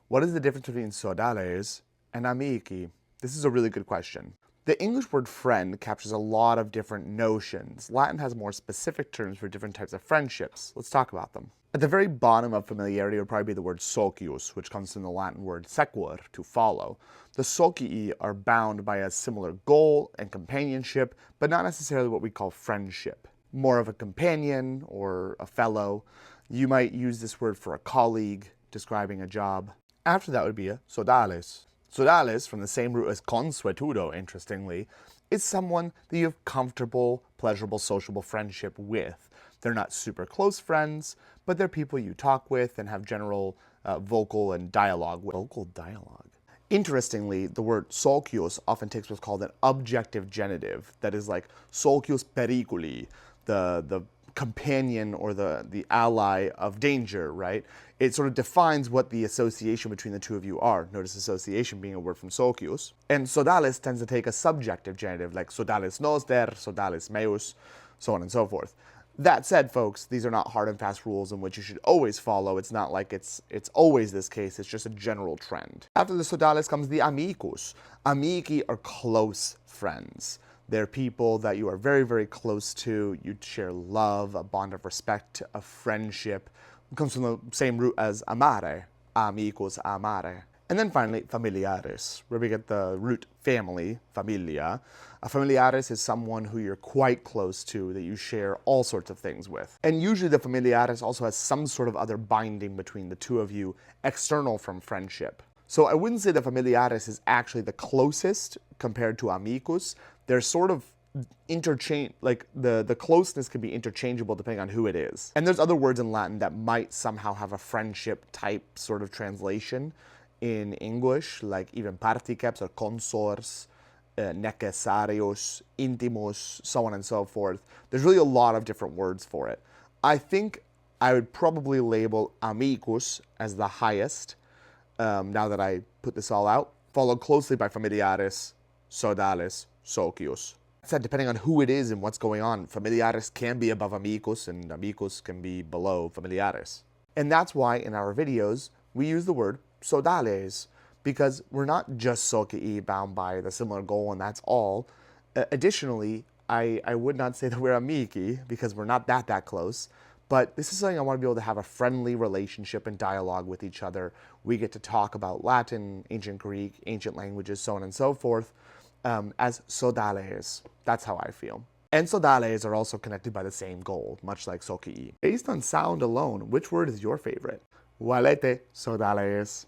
What is the difference between sodales and amici? This is a really good question. The English word friend captures a lot of different notions. Latin has more specific terms for different types of friendships. Let's talk about them. At the very bottom of familiarity would probably be the word socius, which comes from the Latin word sequor, to follow. The socii are bound by a similar goal and companionship, but not necessarily what we call friendship. More of a companion or a fellow. You might use this word for a colleague describing a job. After that would be a sodales. Sodales, from the same root as consuetudo, interestingly, is someone that you have comfortable, pleasurable, sociable friendship with. They're not super close friends, but they're people you talk with and have general vocal dialogue with. Interestingly, the word socius often takes what's called an objective genitive. That is like socius periculi, the companion or the ally of danger, right? It sort of defines what the association between the two of you are. Notice association being a word from socius. And sodales tends to take a subjective genitive, like sodales noster, sodales meus, so on and so forth. That said, folks, these are not hard and fast rules in which you should always follow. It's not like it's always this case. It's just a general trend. After the sodales comes the amicus. Amici are close friends. They're people that you are very, very close to. You share love, a bond of respect, a friendship. It comes from the same root as amare, amicus, amare. And then finally, familiares, where we get the root family, familia. A familiares is someone who you're quite close to, that you share all sorts of things with. And usually the familiares also has some sort of other binding between the two of you, external from friendship. So I wouldn't say the familiares is actually the closest compared to amicus. They're sort of interchange, like the closeness can be interchangeable depending on who it is. And there's other words in Latin that might somehow have a friendship type sort of translation in English, like even particeps or consors, necessarios, intimus, so on and so forth. There's really a lot of different words for it. I think I would probably label amicus as the highest, now that I put this all out, followed closely by familiares, sodales, socius. That said, depending on who it is and what's going on, familiares can be above amicus and amicus can be below familiares. And that's why in our videos, we use the word sodales, because we're not just socii bound by the similar goal and that's all. Additionally, I would not say that we're amici because we're not that close, but this is something I want to be able to have a friendly relationship and dialogue with each other. We get to talk about Latin, ancient Greek, ancient languages, so on and so forth, as sodales. That's how I feel. And sodales are also connected by the same goal, much like socii. Based on sound alone, which word is your favorite? Valete sodales.